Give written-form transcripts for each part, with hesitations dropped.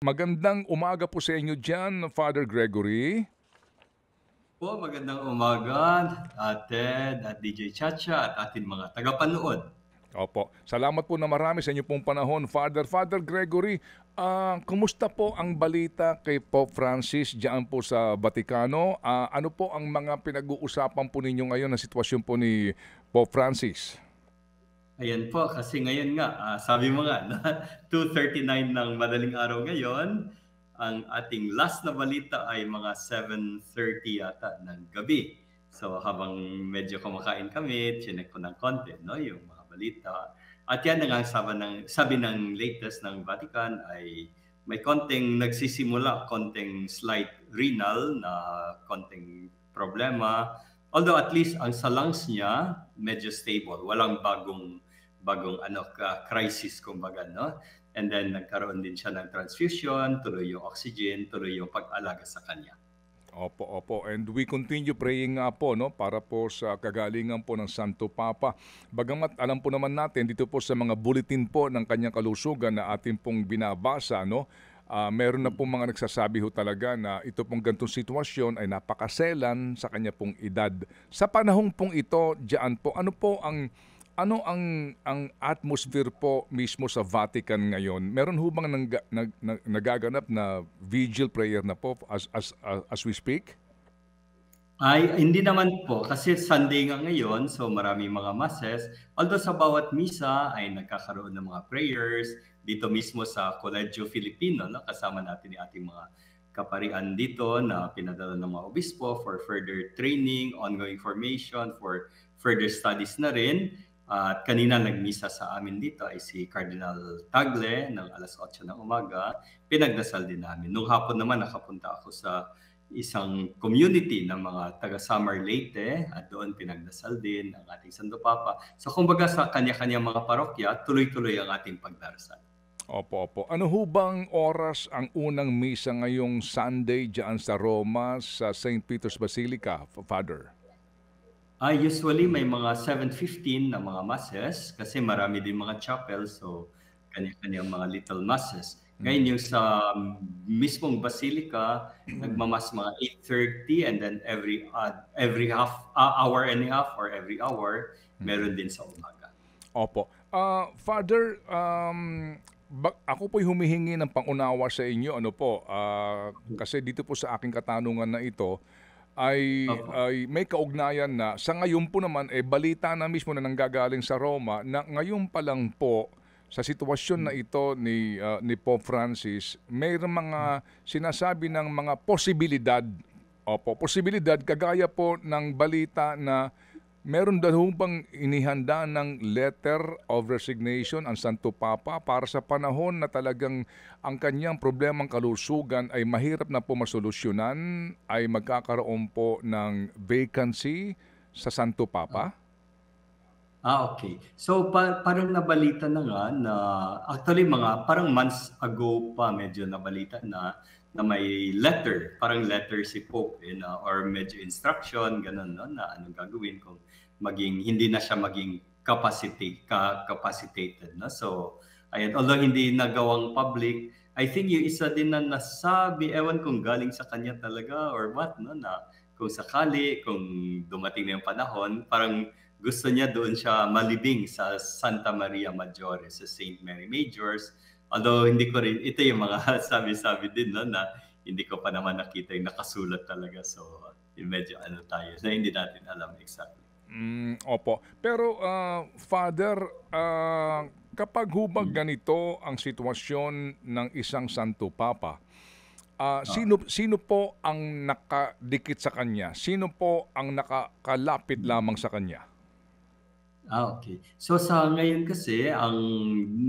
Magandang umaga po sa inyo diyan, Father Gregory. Po, magandang umaga, Ted at DJ Chacha at ating mga tagapanood. Opo, salamat po na marami sa inyo pong panahon, Father. Father Gregory, kumusta po ang balita kay Pope Francis diyan po sa Vatikano? Ano po ang mga pinag-uusapan po ninyo ngayon na sitwasyon po ni Pope Francis? Ayan po, kasi ngayon nga, sabi mo nga, na 2:39 ng madaling araw ngayon, ang ating last na balita ay mga 7:30 yata ng gabi. So habang medyo kumakain kami, chinek ko ng konti, no, yung mga balita. At yan na nga ang sabi ng latest ng Vatican ay may konting nagsisimula, konting slight renal na konting problema. Although at least ang sa lungs niya medyo stable, walang bagong crisis kumbaga, no? And then nagkaroon din siya ng transfusion, tuloy yung oxygen, tuloy yung pag-alaga sa kanya. Opo, opo. And we continue praying nga po, no, para po sa kagalingan po ng Santo Papa. Bagamat alam po naman natin dito po sa mga bulletin po ng kanyang kalusugan na ating pong binabasa, no, meron na pong mga nagsasabi ho talaga na ito pong gantong sitwasyon ay napakaselan sa kanya pong edad. Sa panahong pong ito, diyan po, ano ang atmosphere po mismo sa Vatican ngayon? Meron ho bang nagaganap na vigil prayer na po as we speak? Ay, hindi naman po kasi Sunday nga ngayon, so maraming mga masses. Although sa bawat misa ay nagkakaroon ng mga prayers dito mismo sa Colegio Filipino, no? Kasama natin yung ating mga kaparian dito na pinadala ng mga obispo for further training, ongoing formation, for further studies na rin. At kanina nagmisa sa amin dito ay si Cardinal Tagle ng alas 8 ng umaga. Pinagdasal din namin. Nung hapon naman nakapunta ako sa isang community ng mga taga Samar Leyte at doon pinagdasal din ang ating Santo Papa. So kumbaga sa kanya-kanyang mga parokya, tuloy-tuloy ang ating pagdarasal. Opo, opo. Ano ho bang oras ang unang misa ngayong Sunday diyan sa Roma sa St. Peter's Basilica, Father? Usually may mga 7:15 na mga masses kasi marami din mga chapel, so kanya-kanyang mga little masses. Ngayon yung sa mismong basilica, nagmamas mga 8:30 and then every hour and a half or every hour, meron din sa umaga. Opo. Father, ako po'y humihingi ng pangunawa sa inyo, ano po, kasi dito po sa aking katanungan na ito, Opo. ay may kaugnayan na sa ngayon po naman balita na mismo na nanggagaling sa Roma na ngayon pa lang po sa sitwasyon na ito ni Pope Francis, mayroong mga sinasabi ng mga posibilidad. Opo, posibilidad kagaya po ng balita na meron daw bang inihanda ng letter of resignation ang Santo Papa para sa panahon na talagang ang kanyang problemang kalusugan ay mahirap na po masolusyonan, ay magkakaroon po ng vacancy sa Santo Papa? Okay. So parang nabalita na nga na actually mga parang months ago pa medyo nabalita na may letter, parang letter si Pope na or medyo instruction ganun, no, na anong gagawin kung hindi na siya maging capacitated, no. So ayan, although hindi nagawang public, I think yung isa din na nasabi, ewan kung galing sa kanya talaga or what, no, na kung sakali, kung dumating na yung panahon, parang gusto niya doon siya malibing sa Santa Maria Maggiore, sa Saint Mary Majors. Although hindi ko rin, ito yung mga sabi-sabi din, no, na hindi ko pa naman nakita yung nakasulat talaga. So, yung medyo ano tayo, na hindi natin alam exactly. Opo. Pero Father, kapag hubag ganito ang sitwasyon ng isang Santo Papa, Ah. sino po ang nakadikit sa kanya? Sino po ang nakakalapit lamang sa kanya? Okay. So sa ngayon kasi ang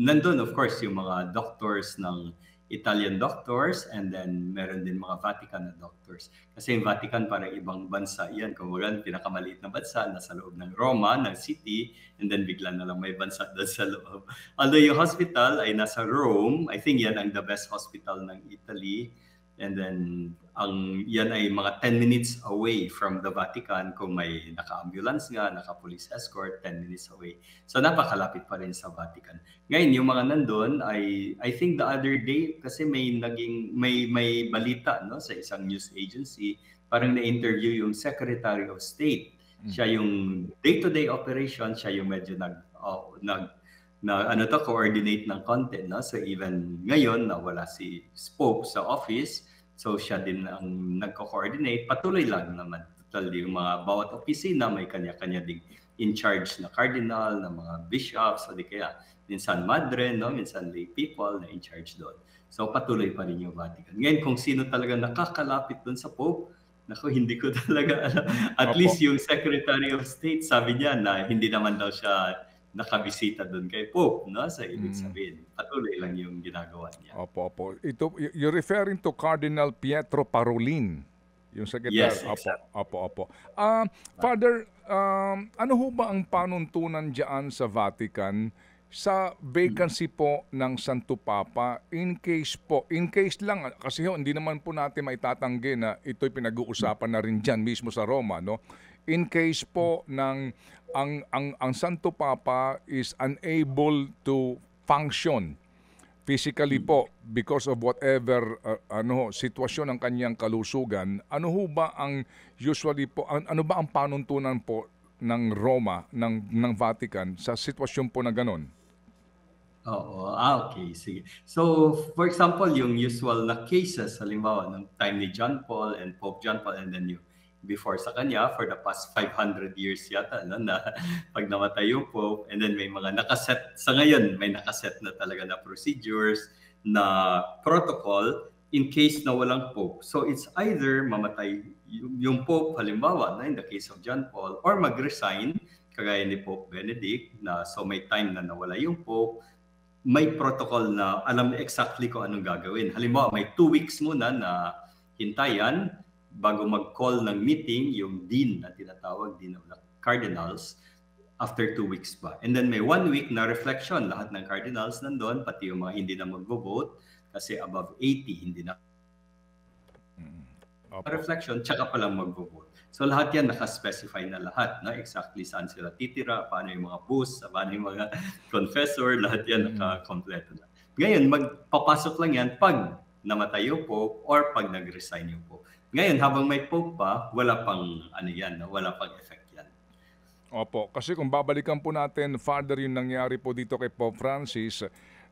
nandun of course yung mga doctors ng Italian doctors and then meron din mga Vatican na doctors. Kasi yung Vatican parang ibang bansa yan. Kumbaga pinakamaliit na bansa nasa loob ng Roma, ng city, and then bigla na lang may bansa doon sa loob. Although yung hospital ay nasa Rome, I think yan ang the best hospital ng Italy. And then yan ay mga 10 minutes away from the Vatican. Kung may naka-ambulance nga, naka-police escort, 10 minutes away. So napakalapit pa rin sa Vatican. Ngayon, yung mga nandun ay, I think the other day, kasi may balita, no, sa isang news agency, parang na-interview yung Secretary of State. Siya yung day-to-day operation, siya yung medyo coordinate ng content, no? So even ngayon na wala si Pope sa office, so siya din ang nagko-coordinate. Patuloy lang naman total yung mga bawat opisina may kanya-kanya ding in charge na cardinal, na mga bishops, o di kaya minsan madre, no? Minsan lay people na in charge doon. So patuloy pa rin yung Vatican. Ngayon kung sino talaga nakakalapit doon sa Pope, naku, hindi ko talaga alam. At least yung Secretary of State, sabi niya na hindi naman daw siya nakabisita doon kay Pope, no? Sa ibig sabihin, patuloy lang yung ginagawa niya. Opo. Ito, you're referring to Cardinal Pietro Parolin, yung secretary. Yes, exactly. Opo. Father, ano ho ba ang panuntunan diyan sa Vatican sa vacancy po ng Santo Papa in case lang, kasi hindi naman po natin maitatanggi na ito'y pinag-uusapan na rin dyan mismo sa Roma, no? In case po ng ang Santo Papa is unable to function physically po because of whatever sitwasyon ng kanyang kalusugan, ano ho ba ang usually po, ano ba ang panuntunan po ng Roma, ng Vatican sa sitwasyon po na ganon? Oo, okay, sige. So, for example, yung usual na cases, halimbawa, ng time ni John Paul and Pope John Paul, and then yung before sa kanya, for the past 500 years yata, no, na pag namatay yung Pope, and then may mga nakaset, sa ngayon, may nakaset na talaga na procedures, na protocol, in case na walang Pope. So, it's either mamatay yung Pope, halimbawa, na in the case of John Paul, or mag-resign, kagaya ni Pope Benedict, na so may time na nawala yung Pope, may protocol na alam exactly kung anong gagawin. Halimbawa, may 2 weeks muna na hintayan bago mag-call ng meeting yung dean na tinatawag, dean of the cardinals, after 2 weeks pa. And then may 1 week na reflection. Lahat ng cardinals nandun, pati yung mga hindi na mag-vote, kasi above 80, hindi na reflection, tsaka pa lang mag-vote. So lahat yan naka-specify na lahat, no? Exactly saan sila titira, paano yung mga booths, paano yung mga confessor, lahat yan naka-kompleto na. Ngayon, magpapasok lang yan pag namatay yung Pope or pag nag-resign yung Pope. Ngayon, habang may Pope pa, wala pang yan, no? Wala pang effect yan. Opo, kasi kung babalikan po natin, Father, yung nangyari po dito kay Pope Francis,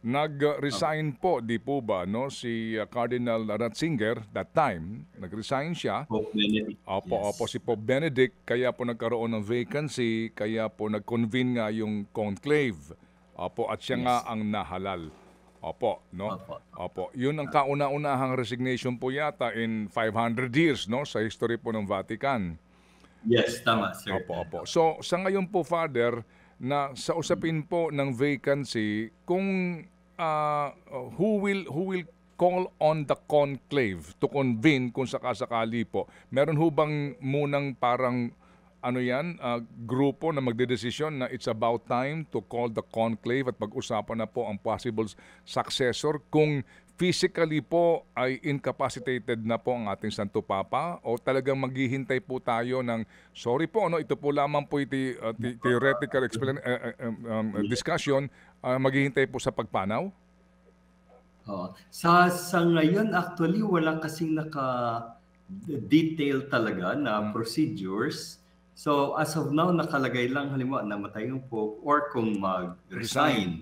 nag-resign po, di po ba, no? Si Cardinal Ratzinger, that time, nag-resign siya. Pope Benedict. Opo, si Pope Benedict, kaya po nagkaroon ng vacancy, kaya po nag-convene nga yung conclave. Opo, at siya nga ang nahalal. Opo, no? Opo. Yun ang kauna-unahang resignation po yata in 500 years, no? Sa history po ng Vatican. Yes, tama, sir. Opo. So, sa ngayon po, Father, na sa usapin po ng vacancy, kung who will call on the conclave to convene kung sakasakali po, meron ho bang munang parang grupo na magdedesisyon na it's about time to call the conclave at pag-usapan na po ang possible successor kung physically po ay incapacitated na po ang ating Santo Papa, o talagang maghihintay po tayo ng sorry po, ito po lamang po theoretical discussion, maghihintay po sa pagpanaw? Sa ngayon, actually, wala kasing naka-detail talaga na procedures. So, as of now, nakalagay lang, halimbawa, namatay yung Pope or kung mag-resign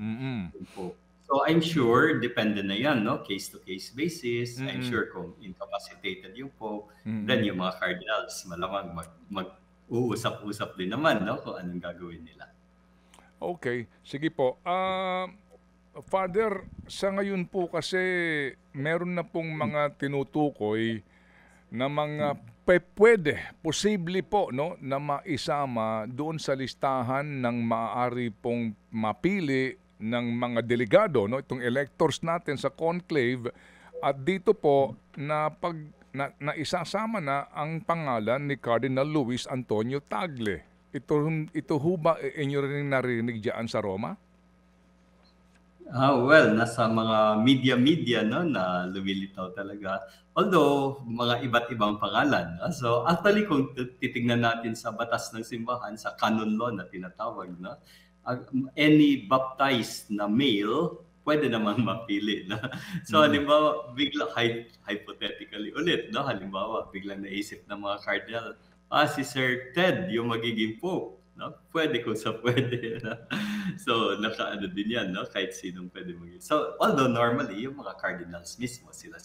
yung Pope. So, I'm sure, depende na yan, no? Case-to-case basis. I'm sure kung incapacitated yung Pope, then yung mga cardinals, malamang mag-uusap-usap din naman, no? Kung anong gagawin nila. Okay. Sige po. Father, sa ngayon po kasi meron na pong mga tinutukoy na mga posible po, no, na maisama doon sa listahan ng maaari pong mapili ng mga delegado, no, itong electors natin sa conclave, at dito po na isasama na ang pangalan ni Cardinal Luis Antonio Tagle. Ito ho ba inyo rin narinig diyan sa Roma? Well, nasa mga media no, na lumilitaw talaga. Although, mga iba't ibang pangalan. No? So, actually, kung titignan natin sa batas ng simbahan, sa canon law na tinatawag, no? Any baptized na male, pwede namang mapili. No? So, halimbawa, hypothetically ulit, no? Halimbawa, biglang naisip ng mga cardinal, si Sir Ted yung magiging pope. No? Pwede kung sa pwede. No? So, nakaano din yan, no? Kahit sinong pwede maging. So, although normally, yung mga cardinals mismo, sila,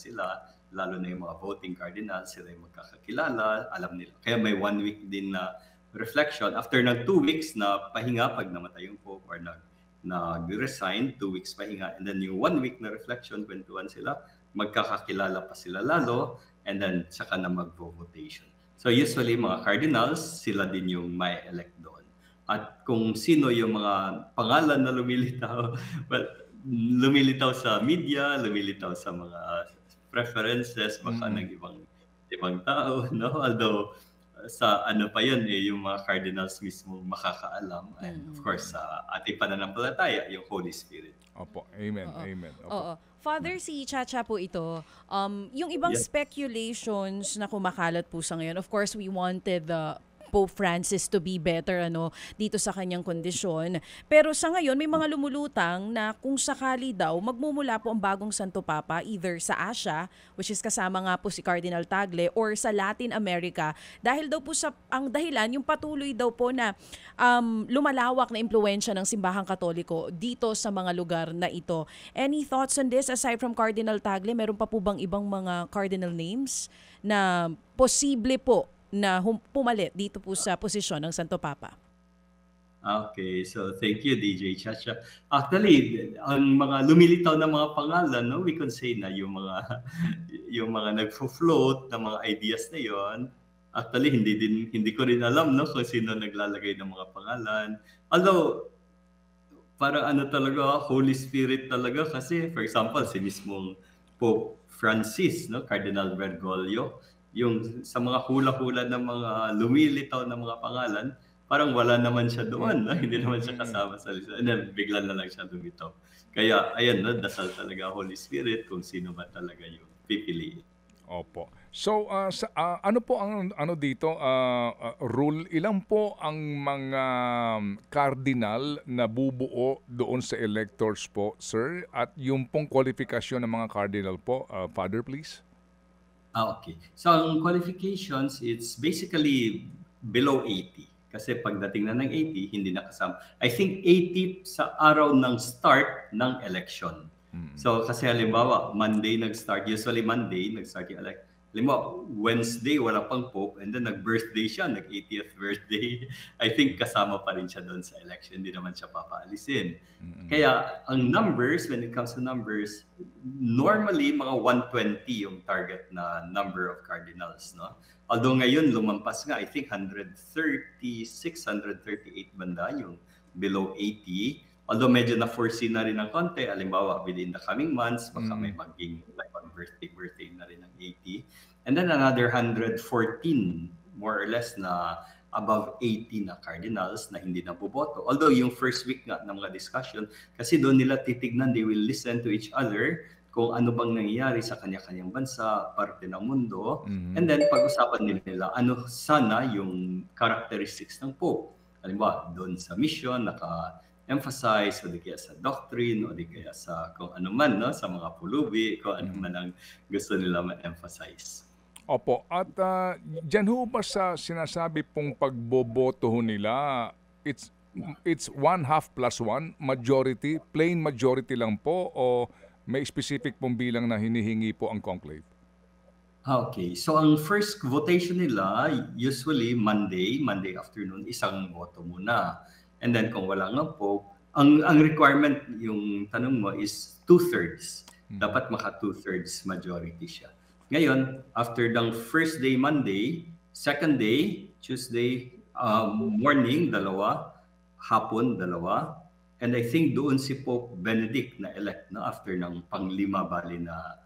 lalo na yung mga voting cardinals, sila yung magkakakilala, alam nila. Kaya may 1 week din na reflection. After ng 2 weeks na pahinga pag namatay yung pope or nag-resign, 2 weeks pahinga. And then yung 1 week na reflection, kwentuhan sila, magkakakilala pa sila lalo, and then saka na mag-votation. So usually mga cardinals, sila din yung may elect doon. At kung sino yung mga pangalan na lumilitaw, well, lumilitaw sa media, lumilitaw sa mga preferences, baka ng ibang tao, no? Although, sa ano pa yun, yung mga cardinals mismo makakaalam. And of course, sa ating pananampalataya, yung Holy Spirit. Opo, amen, amen. Opo. Oo. Father, si Chacha po ito. Yung ibang speculations na kumakalat po sa ngayon, of course, we wanted Pope Francis to be better dito sa kanyang kondisyon. Pero sa ngayon, may mga lumulutang na kung sakali daw, magmumula po ang bagong Santo Papa either sa Asia, which is kasama nga po si Cardinal Tagle, or sa Latin America. Dahil daw po ang dahilan, yung patuloy daw po na lumalawak na impluensya ng Simbahang Katoliko dito sa mga lugar na ito. Any thoughts on this aside from Cardinal Tagle? Meron pa po bang ibang mga cardinal names na posible po na pumalit dito po sa posisyon ng Santo Papa? Okay, so thank you, DJ Chacha. Actually, ang mga lumilitaw na mga pangalan, no, we can say na yung mga nagfo-float na mga ideas na yon. Actually, hindi ko rin alam, no, kung sino naglalagay ng mga pangalan. Although, parang talaga, Holy Spirit talaga, kasi for example, si mismong Pope Francis, no, Cardinal Bergoglio, yung sa mga hula-hula ng mga lumilitaw na mga pangalan, parang wala naman siya doon, no? Hindi naman siya kasama sa lista. And then, bigla na lang siya lumitaw. Kaya, ayan, no, dasal talaga Holy Spirit kung sino ba talaga yung pipiliin. Opo. So, ano po ang dito, rule? Ilan po ang mga cardinal na bubuo doon sa electors po, sir? At yung pong kwalifikasyon ng mga cardinal po, Father, please? Okay. So, ang qualifications, it's basically below 80. Kasi pagdating na ng 80, hindi na kasama. I think 80 sa araw ng start ng election. So, kasi halimbawa, Monday nag-start. Usually Monday, nag-start yung election. Halimbawa, Wednesday, wala pang Pope. And then nag-birthday siya, nag-80th birthday. I think kasama pa rin siya doon sa election. Hindi naman siya papaalisin. Kaya, ang numbers, when it comes to numbers, normally, mga 120 yung target na number of cardinals, no? Although ngayon, lumampas nga, I think 136, 138 banda yung below 80. Although medyo na-foresee na rin ng konti, halimbawa within the coming months, baka may maging like on birthday na rin ng 80. And then another 114, more or less, na above 80 na cardinals na hindi na boboto. Although yung first week nga ng mga discussion, kasi doon nila titignan, they will listen to each other kung ano bang nangyayari sa kanya-kanyang bansa, parte ng mundo. And then pag-usapan nila, ano sana yung characteristics ng Pope. Halimbawa, doon sa mission, emphasize o di kaya sa doctrine o di kaya sa kung ano man, no, sa mga pulubi, kung ano man ang gusto nila ma-emphasize. Opo, at dyan ho ba sa sinasabi pong pagboboto ho nila, it's 1/2+1 majority, plain majority lang po, o may specific pong bilang na hinihingi po ang conclave? Okay, so ang first votation nila usually Monday afternoon, isang boto muna. And then kung wala nga Pope, ang requirement, yung tanong mo, is 2/3. Dapat maka 2/3 majority siya. Ngayon, after the first day Monday, second day, Tuesday, morning, 2, hapon, 2. And I think doon si Pope Benedict na elect, no, after ng pang-5 bali na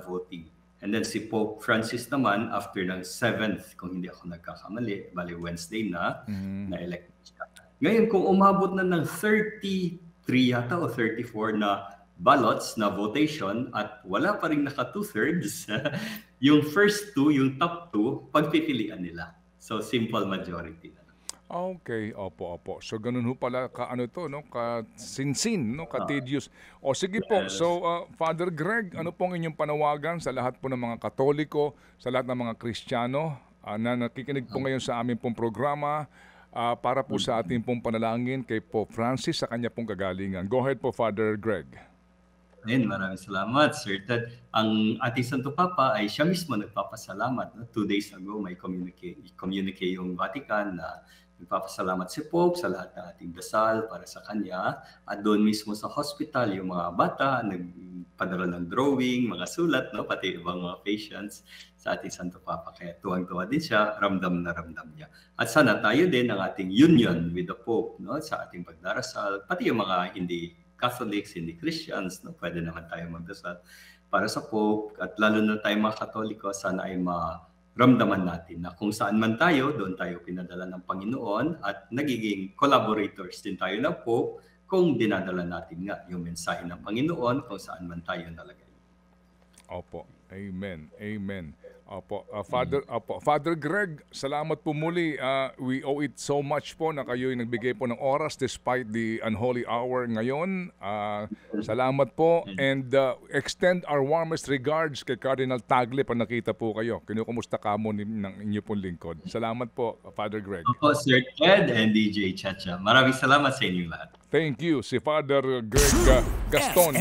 voting. And then si Pope Francis naman, after ng 7th, kung hindi ako nagkakamali, bali Wednesday na elect siya. Ngayon, kung umabot na ng 30 yata o 34 na ballots na votation at wala pa rin naka 2/3, yung first two, yung top two, pagpipilian nila. So simple majority na. Okay, opo. So ganun ho pala ka to, no, ka sinsin, no, ka tedious. O sige po. Yes. So Father Greg, ano pong inyong panawagan sa lahat po ng mga Katoliko, sa lahat ng mga Kristiyano na nakikinig po ngayon sa aming pong programa para po sa ating pong panalangin kay Pope Francis sa kanya pong kagalingan. Go ahead po, Father Greg. Ayun, maraming salamat, Sir Ted. Ang ating Santo Papa ay siya mismo nagpapasalamat. No? 2 days ago, may communique yung Vatican na nagpapasalamat si Pope sa lahat ng ating dasal para sa kanya. At doon mismo sa hospital, yung mga bata, nagpadala ng drawing, mga sulat, no? Pati ibang mga patients sa ating Santo Papa. Kaya tuwang-tuwa din siya, ramdam na ramdam niya. At sana tayo din ang ating union with the Pope, no? Sa ating pagdarasal, pati yung mga hindi Catholics, hindi Christians, no? Pwede naman tayo magdasal para sa Pope at lalo na tayo mga Katoliko, sana ay maramdaman natin na kung saan man tayo, doon tayo pinadala ng Panginoon at nagiging collaborators din tayo ng Pope kung dinadala natin nga yung mensahe ng Panginoon kung saan man tayo nalagay. Opo. Amen. Opo. Father Greg, salamat po muli. We owe it so much po na kayo'y nagbigay po ng oras despite the unholy hour ngayon. Salamat po and extend our warmest regards kay Cardinal Tagle pa nakita po kayo. Kinukumusta ka mo ng inyo pong lingkod. Salamat po, Father Greg. Opo, Sir Ted and DJ Chacha. Maraming salamat sa inyong lahat. Thank you, si Father Greg Gaston.